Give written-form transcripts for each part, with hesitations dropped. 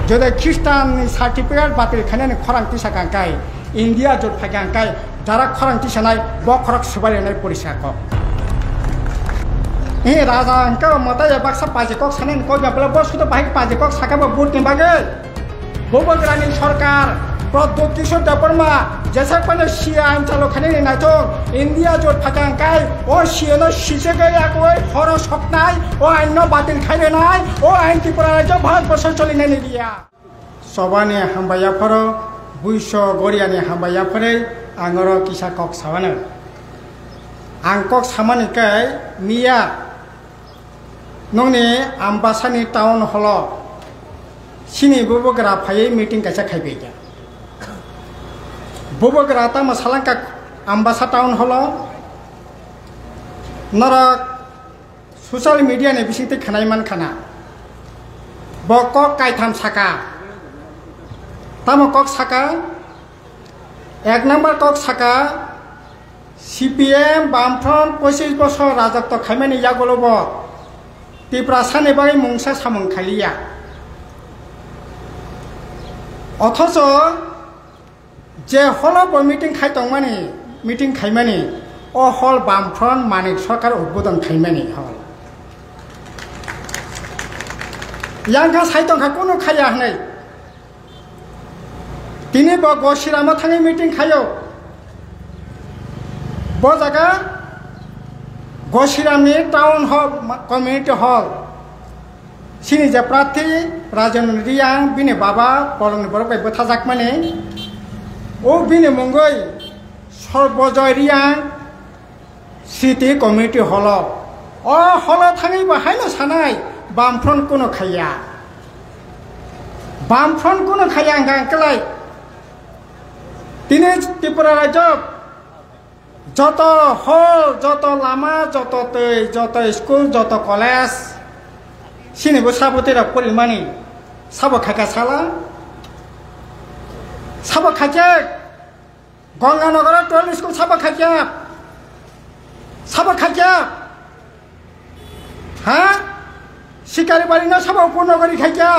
যদি খ্রিস্টান সার্টিফিকেট বাতিল খানে খরাং টিসা কাঙ্কাই ইন্ডিয়া জোট ফাঁকে আঙ্কাই যারা খরাং টিসা নাই বখরক সুবাইনাই পরিষ্কার কক রাজা আঙ্কা মতায় বাক্সা পাজেকক সানেন কই বাবলা বসুতো বাহিক পাজেকক সাকাবো বুটনি বাগে ববগ্রানি সরকার প্রদ্যোৎ কিশোর দেববর্মা যেসা পানে সিয়া আইন চালু খানে নাইtok ইন্ডিয়া জোট ফাঁকে আঙ্কাই ও সিয়ানো সিসে গই আকই হর সপ্তাহ ও আইন বাতিল খাইলে নাই ও আইন ত্রিপুরা রাজ্য ভারতবর্ষ চলিনে নিদিয়া সবানি হামবাইয়াফর বুইশ গরিয়ানি হামবাইয়াফরে আঙর কিসা কক সাবানো आं कक सामानिकाय मिया नोंनि आम्बासानि टाउन हल सिनि बबग्रा फायै मीटिंग कैसा खाइबेगा बबग्रा ता मसालांका आम्बासा टाउन हल नरक सोशल मीडिया ने बिसिते खानाय मान खाना बक कायथाम साका तामो कक साका एक नम्बर कक साका CPM बामफ्रन 25 বছর রাজত্ব খাইমানি ইয়াগলব ত্রিপুরা সানে বাই মুংসা সামং খালিয়া অথচ যে হল মিটিং খাইতংমানি মিটিং খাইমানি ও হল বামফ্রন মানিক সরকার উদ্বোধন খাইমানি হল ইয়াংখা সাইতংখা কোনো খাইয়া হনাই তিনি গসিরামা থাঙি মিটিং খাইও बजागा गसिरामनि टाउन हल कम्युनिटी हल सिनि जे प्रार्थी राजेन्द्र रियां बिनि बाबा पलंनि बरक बाय बथाजाक माने ओ बिनि मंगै सर्वजय रियां सिटी कम्युनिटी हल अ हल थाङै बाहायनो सानाय बामफ्रन कोनो खाया बामफ्रन कोनो खाया आंगांकलाय दिनै त्रिपुरा राज्य যত হল যত লামা যত তৈ যত স্কুল যত কলেজ সিনিবো সাবতেরা পরিমাণি সাব খাকা সালা সাব খাকে গঙ্গানগর 12 স্কুল সাব খাকে হ্যাঁ শিকারি বাড়ি না সাব উপনগরী খাইকে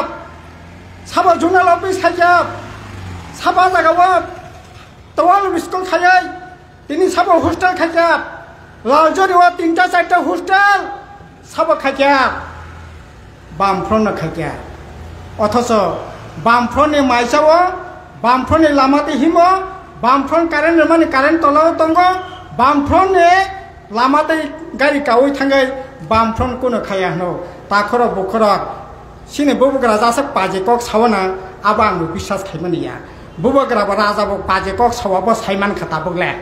সাব জোনাল অফিস খাইকে সাব জায়গাও 12 স্কুল খাইয়ে তিনি সাব হোস্টেল খাইয়া লালজরিও 3টা 4টা হোস্টেল সাব খাইয়া বামফ্রন খাইয়া অথচ বামফ্রনে মাইসাও বামফ্রনে লামাতে হিম বামফ্রন কারেন্ট মানে কারেন্ট তলাও তঙ্গ বামফ্রনে লামাতে গাড়ি কাউই থাঙ্গাই বামফ্রন কোনো খাইয়া হনো তাখর বখর সিনে ববগ্রা যাসে পাজে কক সাवना আবা আং বিশ্বাস খাইমানিয়া ববগ্রা রাজাবো পাজে কক সাওয়াবো সাইমান খাতা বগলে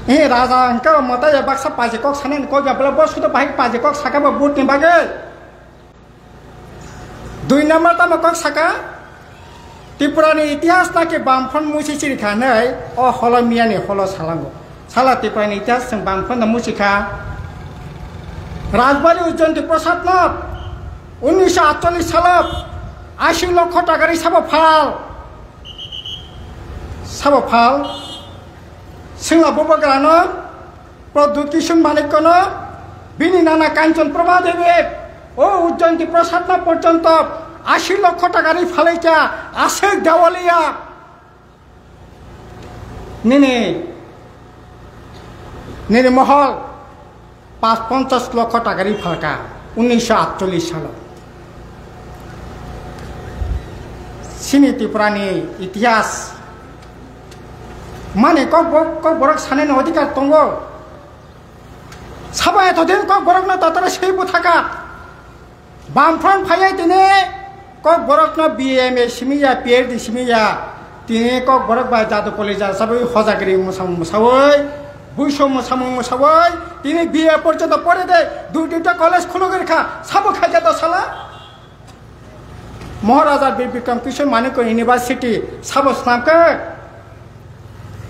राजा अंका मताय बाक्सा पाजेকক सानेन कय बाबला बसुतो बाहिक पाजेকক साकाबो बुटनि बागे 2 नम्बर ताम कक साका त्रिपुरानि इतिहास नाके बामफ्रन मुसिसिरि खानै अ हल मियानि हल सालांगो साला त्रिपुरानि इतिहास जों बामफ्रन मुसिखा राजबारी उज्जयन्ती प्रसाद नाथ 1948 साल 80 लक्ष टाकारि साबो फाल सिंला बबग्रानो प्रद्योत किशोर मानिकनो बिनि नाना कांचन प्रभा देवी ओ उज्जयन्ती प्रसाद ना पर्यन्त 80 लक्ष टाकारि फालाइका आसे देवालिया निने महल 50 लक्ष टाकारि फालका 1948 साल सिनि त्रिपुरानि इतिहास माने कक बरक सानेन अधिकार दंगो साबा एतदिन कक बरक न ततरा सेबो थाका बामफ्रन फायै दिने कक बरक न बीएमए सिमिया पीएचडी सिमिया दिने कक बरक बा जादु कलेज सबै हजागिरि मुसावै बुइसो मुसावै दिने बीए पर्यन्त पढे दे दुईटा कलेज खुलगरि खा साबो खाइजा द साला महाराजा वीर विक्रम किशोर मानिक यूनिवर्सिटी साबो स्नामके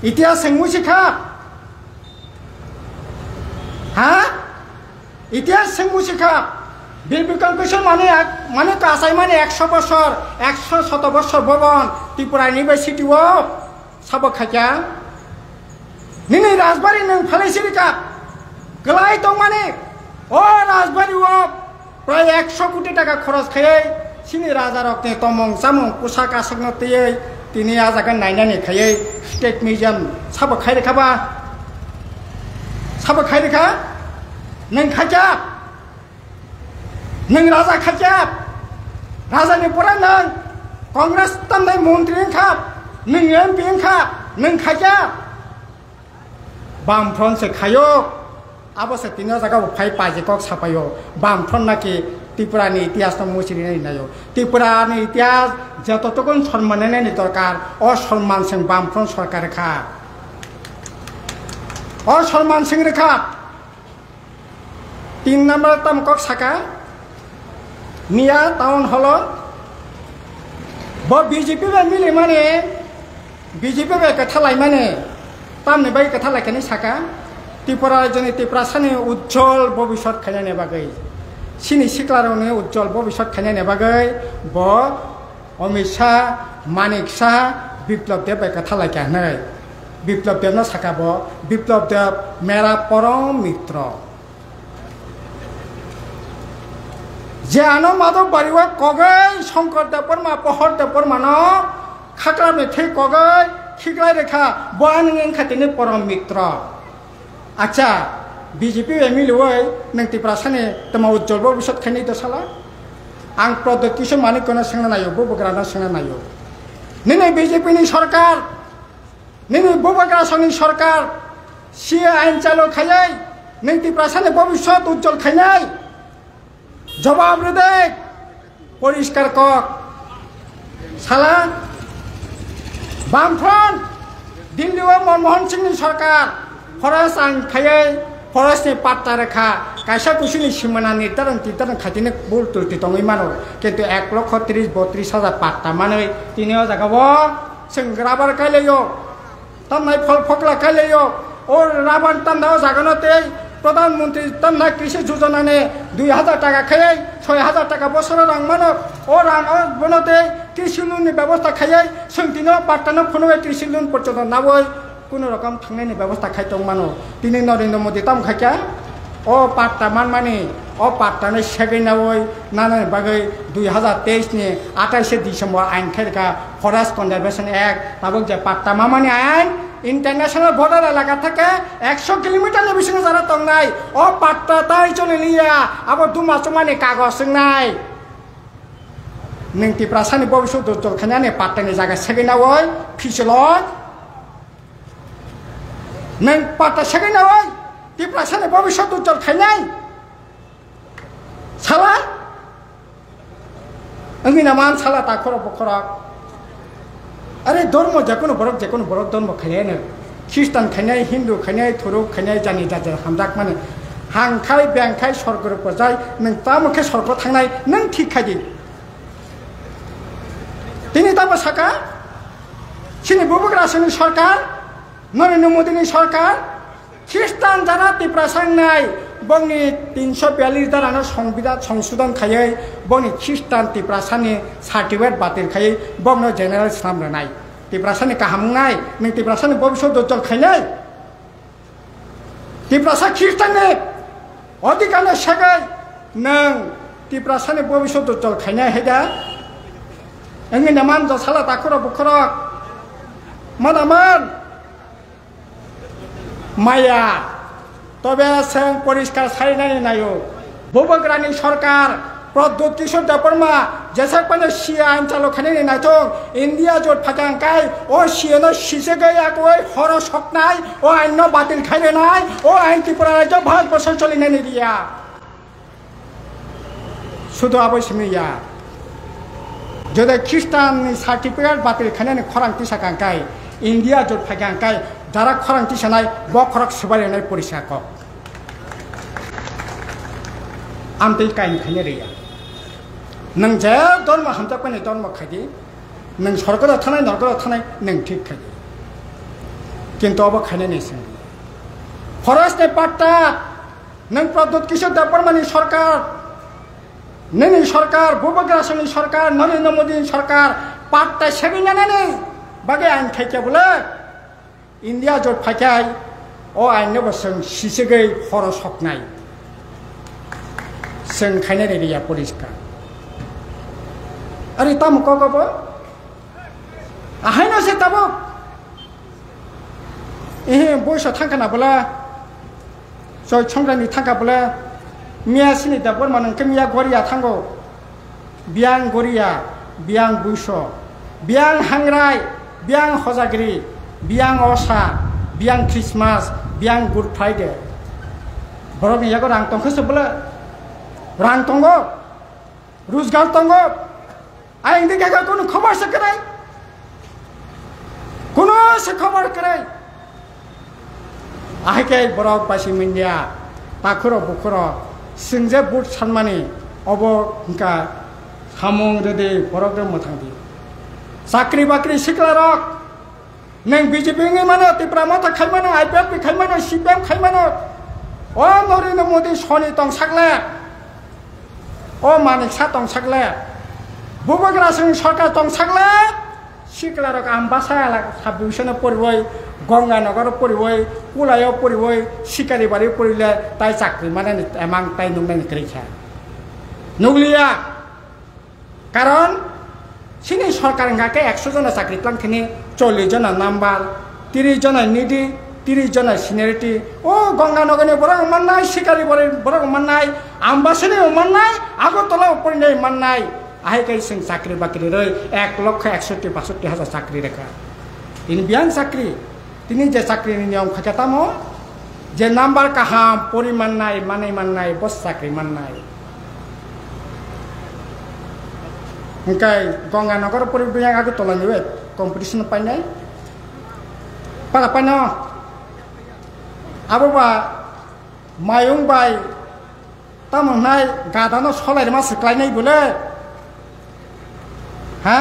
इतिहास मुसिखा हाँ इतिहास मुसिखा वीर विक्रम किशोर माने कासाई माने 100 বছর 107 বছর भवन त्रिपुरा यूनिवर्सिटी साब खाइया निनै राजबारी नों फालाइसिरिका गलाय दं माने ओ राजबारी प्राय 100 কোটি টাকা खरच खायै sini raja rokni tomong samong pusak asakno tiyei tini ajakan nainani khayei state museum sabo khaire khaba sabo khaire kha nang khajab nang raja khajab raja ni pura nang congress tamnai mantri khap nang mp khap nang khajab bamfron se khayo abo se tino jaga phai paje kok sapayo bamfron naki ত্রিপুরানি ইতিহাস মুছিনি নাইও ত্রিপুরানি ইতিহাস যতটুকুন সম্মানে নেই দরকার অসম্মান সিং বামফ্রন্ট সরকার খা অসম্মান সিং রেখা 3 নম্বর তামকক সাকা মিয়া টাউন হল ব বিজেপি বে মিলি মানে বিজেপি বে কথালাই মানে তামনে বাই কথালাইখানি সাকা ত্রিপুরা রাজ্যনি ত্রিপুরা সানি উজ্জ্বল ভবিষ্যৎ খাইনে বাগৈ sini siklarone ujjol bobishot khainani bagai bo Amit Shah Manik Shah Biplop Dev bai katha lai kanai Biplop Dev no sakabo Biplop Dev mera param mitra je ano madok bariwa kogai Shankar Dev Parma Pohor Dev Parma no khakra me thei kogai khiklai rekha bo aning khatini param mitra acha BJP मिलुवै नों टिप्रासानि तमा उज्जवल भबिष्यत खायनि दसाला आं प्रदत्त किशोर मानिकनो सोंना नायो बबग्रानो सोंना नायो नोंनि BJP नि सरकार नोंनि बबग्रा संनि सरकार सि आइन चालु खायै नों टिप्रासानि भबिष्यत उज्जवल खायनाय जवाब रे परिष्कार কক साला बामफ्रन्ट दिल्लीआव मनमोहन सिंहनि सरकार फरेस्ट आइन खायै Forestni patta rekha kaisa kusini simana nirdaran titaran khatine bul tulti tongi mano kintu 1,30,32,000 patta manoi tinio jagabo sing rabar kaileyo tamnai phol phokla kaileyo or raban tamnao jaganote প্রধান মন্ত্রী tamna কৃষি যোজনানে 2000 টাকা খাই 6000 টাকা বছর রাং মানো ও রাং বনতে কৃষি লোনের ব্যবস্থা খাই সঙ্গতিনো পাট্টানো ফোনো কৃষি লোন পর্যন্ত নাবই কোনো রকম থাংনাইনি ব্যবস্থা খাইতং মানো তিনি নরেন্দ্র মোদি তাম খাইকা ও পাট্টা মান মানে ও পাট্টানে সেগৈ নাওই নানানি বাগৈ 2023 ni 28 ডিসেম্বর আইন খাইকা ফরেস্ট কনজারভেশন অ্যাক্ট তাবক যে পাট্টা মামানি আইন ইন্টারন্যাশনাল বর্ডার এলাকা থেকে 100 কিলোমিটার বেশি যারা তং নাই ও পাট্টা তাই চলে লিয়া আবার 2 মাস মানে কাগজ সং নাই নং টিপ্রাসানি ভবিষ্যৎ উজ্জ্বল খানানি পাট্টানি জায়গা সেগৈ নাওই ফিসলক nang patta segai nawai tiprasane bobishot ujjol khainai sala angi naman sala ta khoro bokhora are dharma jekono borok dharma khainai na খ্রিস্টান khainai hindu khainai thuruk khainai jani jajar hamdak mane hangkhai bengkhai sorgor pojai nang tamokhe sorgo thangnai nang thik khaidi tini tamo saka sini bobograsani sarkar Narendra মোদীনি সরকার খ্রিস্টান যারা ত্রিপ্রাসাং নাই বংনি 342 ধারানো সংবিধান সংশোধন খাইয়ে বংনি খ্রিস্টান ত্রিপ্রাসানি certificate বাতিল খাইয়ে বংন জেনারেল সামনে নাই ত্রিপ্রাসানি কাহাম নাই নং ত্রিপ্রাসানি ভবিষ্যৎ উজ্জ্বল খাইনাই ত্রিপ্রাসা খ্রিস্টাননি অধিকারনে সেগাই নং ত্রিপ্রাসানি ভবিষ্যৎ উজ্জ্বল খাইনাই হেদা এঙ্গি নামান জসালা তাখর বখরক মানামান মায়া তবে সেং পরিষ্কার সাইনানি নাইও ববগ্রানি সরকার প্রদ্যুৎ কিশোর দেববর্মা যেসব মানে সিয়া আইন চালু খানি নাইথং ইন্ডিয়া জোট ফাঁকাঙ্কাই ও সিয়েনো সিসে গই একই হর সকনাই ও আইন বাতিল খাইলে নাই ও আইন ত্রিপুরা রাজ্য ভারতবর্ষ চলিনানি দিয়া শুধু আবশ্যমিয়া যদি খ্রিস্টান সার্টিফিকেট বাতিল খানি খরাং তিসাকাঙ্কাই ইন্ডিয়া জোট ফাঁকাঙ্কাই যারা খরাং তিসানাই ব খরক সুবারিনাই পরিষ্কার কক আমতে কাইন খাইনে রিয়া नों जे धर्म हामजापानि धर्म खायदि नों सरकाराव थानाय नरकाराव थानाय नों ठीक खायदि किन्तु अब खायनायनि सों फरेस्टनि पाट्टा नों प्रद्युत किशोर देबबर्मानि सरकार नोंनि सरकार भुबग्रासनि सरकार नरेन्द्र मोदीनि सरकार पाट्टा सेगिनानै बागे आइन खायखाबोले इन्डिया जट फायखाय अ आइननोबो जों सिसेगै हर सकनाय जों खायनाय रिया परिष्कार Ari tamu kau kau ahai nasi tamu boy so thangka na bola so chongrani thangka bola mia sini da bor manang ke mia goria thango biang goria biang buiso biang hangrai biang hojagri biang osa biang Christmas biang Good Friday borok ni yago rang tongkho se bola rang tongo रोजगार तंगो eyeing दिखे का कोनो खबर से करे कोनो से खबर करे आइ के बरक बासी मिन्दिया ताखुरो बुखुरो सिंजे बुट सानमानि अबो इनका सामुं रेदे बरक रे मोथांदि साख्रि बाख्रि सिखलारक नों बीजेपी नि मानो तिप्रा माथा खायमानो आइपिएफ खायमानो सीपीएम खायमानो ओ नरेन्द्र मोदी सनि तं सागले ओ मानिक सा तंग सागले बुबग्रा सिं सरकार तंग सागले सिखलारक आम्बासा साबडिविसन परिबय गंगानगर परिबय कुलाय परिबय सिकारिबारि परिले ताइ चाकरि माने एमां ताइ नुंनाय क्रिखा नुगलिया कारण सिनि सरकार गाके 100 जना चाकरि प्लांखिनि 40 जना नाम्बार 30 जना निधि 30 जना सिनियरिटी ओ गंगानगरनि बरक माननाय सिकारिबारि बरक माननाय आम्बासानि माननाय आगरतला परिनाय माननाय आहाय कै सिं चाकरि बाकरि रै 1,61,62,000 चाकरि रेखा इन बियान चाकरि तिनि जे चाकरिनि नियम खाकेतामो जे नाम्बार काहाम परिमाण नाय माने माननाय बस चाकरि माननाय ओंखाय गंगानगर परिबियां आगरतला निवे कम्पिटिशन पाइनाय para pano aboba mayung bai tamonai gadano solai ma siklainai bole ha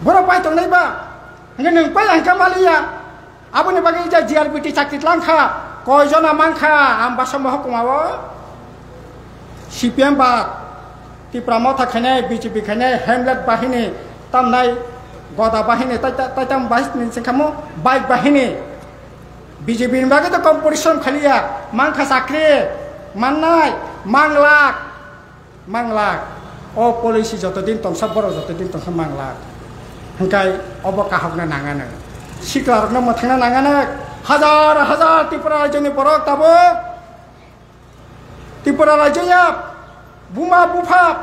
boro pai tongnai ba neng pai angka malia aboni bagi ja JRPT chakri langkha koijona mangkha ambasa mahkumawo CPM ba tipramo thakhane BJP khane hamlet bahini tamnai goda bahini tam bahini singkamo bike bahini BJP ni bagi to competition khaliya mangkha sakri mannai manglak o policy joto din tong saboro joto din tong manglak hangkai obo kahokna nangana siklarna mathana nangana hazar Tripura rajyani borok tabo Tripura rajya buma bufap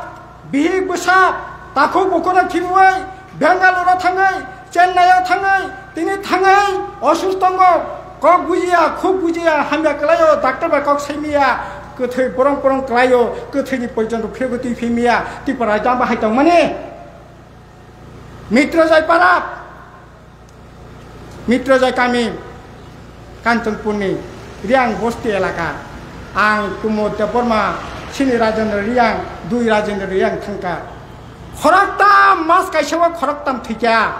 bihik busap takhu bukona khibuai Bangalore thangai Chennai thangai tini thangai osustango kok bujiya khub bujiya hamya klayo doctor ba kok saimiya kothai porong klayo kothai ni porjonto phegoti phimiya Tripura jamba haitong mane Mitrojai parap Mitrojai kami Kanchanpurni riang bosti elaka ang kumod Deborma sini rajendra riang dui rajendra riang thangka khoraktam mas kaisewa khoraktam thikya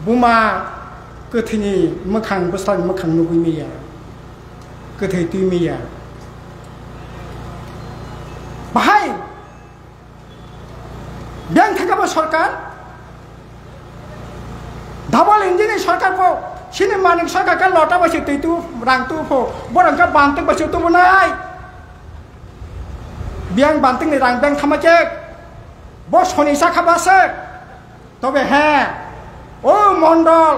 buma kothini mokhang boslang mokhang nubuimiya kothai tuimiya bahai byang thakaba sarkar double engine sarkar po sini manik sarkar kan lota basi tu rang tu po borang ka banting basi tu bunai byang banting ni rang byang thamajek bos honi sakhabase tobe he o mondol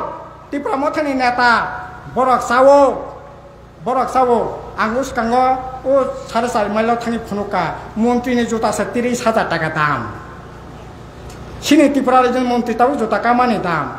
Tripura mothani neta borok sawo angus kango o 4.5 mailo thani phunuka montri ni jota se 30,000 taka dam sini Tripura region montri tau jota kamani dam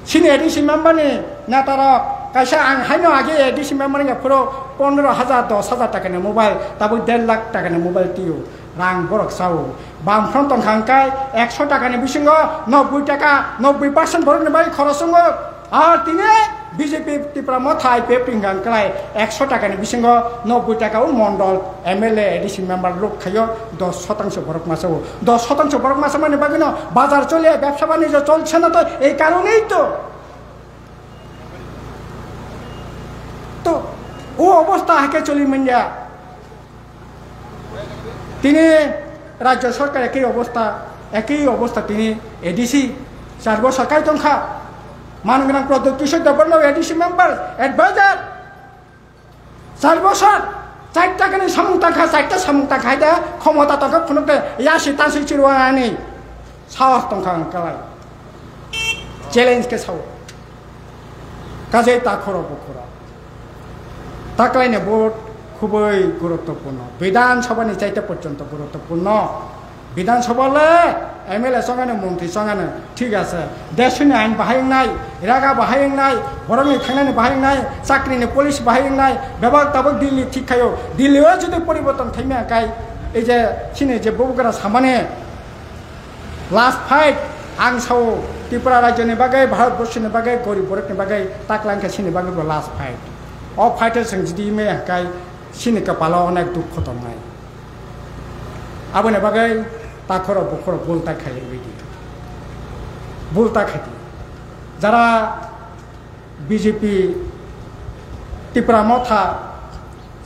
sini ADC member ni netara kaisa ang haino age ADC member ni puro 15,000 10,000 taka ni mobile tabu 1.5 lakh taka ni mobile tiu rang borok sawo bam front tong khangkai 100 taka ni bisingo 90 taka 90% borok ni bai khorosongo ar tine BJP Tripura mothai pepingan klai 100 taka ni bisingo 90 taka o mondol MLA ADC member lok khayo 10% borok masawo 10% borok masa mane bagino bazar chole ব্যবসা বাণিজ্য চলছে না তো এই কারণেই তো ও অবস্থা হাকে চলি মিন্ডিয়া তিনি রাজ্য সরকার একই অবস্থা তিনি এডিসি 4 বছর সরকারি তংখা মানগ্রাম প্রদ্যোৎ কিশোর দেববর্মা এডিসি মেম্বার অ্যাডভাইজার 4 বছর চারটাখানি সামুং টাকা চারটা সামুং টাকায় দে ক্ষমতা তোকে ফুনুকে ইয়াসি তাসি চিরুয়ানি সাহস টঙ্কা কালাই চ্যালেঞ্জকে সাও কাজেই তা খরব খরা তাকলাইনে ভোট খুবই গুরুত্বপূর্ণ বিধানসভানি চাইতে পর্যন্ত গুরুত্বপূর্ণ বিধানসভালে এমএলএ সঙ্গে মন্ত্রী সঙ্গে ঠিক আছে দেশনি আইন বাহাই নাই রাগা বাহাই নাই বরংনি থানানি বাহাই নাই চাকরিনি পুলিশ বাহাই নাই বেবাক তাবক দিল্লি ঠিক খায় দিল্লিও যদি পরিবর্তন থাইমে গাই এই যে চিনি যে বউগরা সামানে লাস্ট ফাইট आं साव त्रिपुरा राज्यनि बागै भारतबर्षनि बागै गरिब बरकनि बागै ताकलांखा सिनि बागै लास्ट फाइट अ फाइटर जों जुदि मे गाय सिनि कपालाव अनेक दुख दंनाय आबोनि बागै ताखर बखर बुलता खायो बिदि बुलता खायो যারা বিজেপি त्रिपुरा मथा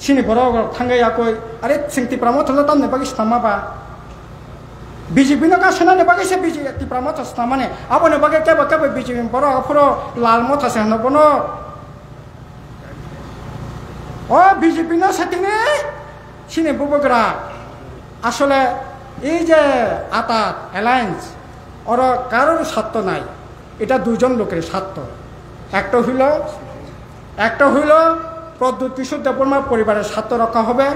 सिनि बर थांगै आकय अरे जों त्रिपुरा मथा तामने बागै स्थामाबा बीजेपी गासैनानै बागै से बीजेपी त्रिपुरा मथा स्थामाने आबोनि बागै केबो केबो बीजेपी बर फरो लाल मथा से हनबनो ও বিজেপি না সাথে সিনে বুবগরা আসলে এই যে আতাত অ্যালায়েন্স ওর কারোর স্বার্থ নাই এটা দুজন লোকের স্বার্থ একটা হইল প্রদ্যুৎ কিশোর দেববর্মার পরিবারের স্বার্থ রক্ষা হবে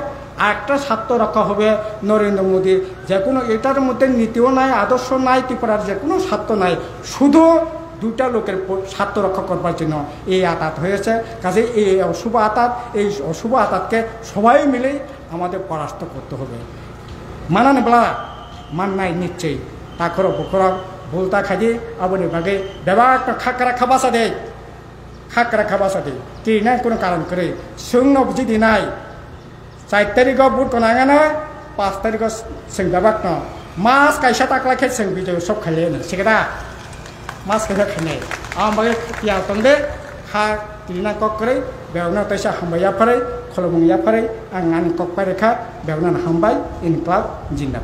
আর একটা স্বার্থ রক্ষা হবে নরেন্দ্র মোদীর যে কোনো এটার মধ্যে নীতিও নাই আদর্শ নাই ত্রিপুরার যে কোনো স্বার্থ নাই শুধু দুটা লোকের স্বার্থ রক্ষা করবার জন্য এই আতাত হয়েছে কাজে এই অশুভ আতাতকে সবাই মিলেই আমাদের পরাস্ত করতে হবে মানানে বলা মাননাই নিশ্চয়ই তাখর বখর বলতা খাজি আবনি বাগে বেবাক খাকরা খাবাসা দে কি নাই কোনো কারণ করে সঙ্গ যদি নাই 4 তারিখ বুট কোনাগানা 5 তারিখ সঙ্গ বেবাক ন মাস কাইসা তাকলা খেয়ে সঙ্গ বিজয় সব খাইলে সেটা mas kaya kene ambaye ya tonde ha tina kok kare beuna taisa hambaya pare kholomung ya pare angani kok pare kha beuna hambai in club jinda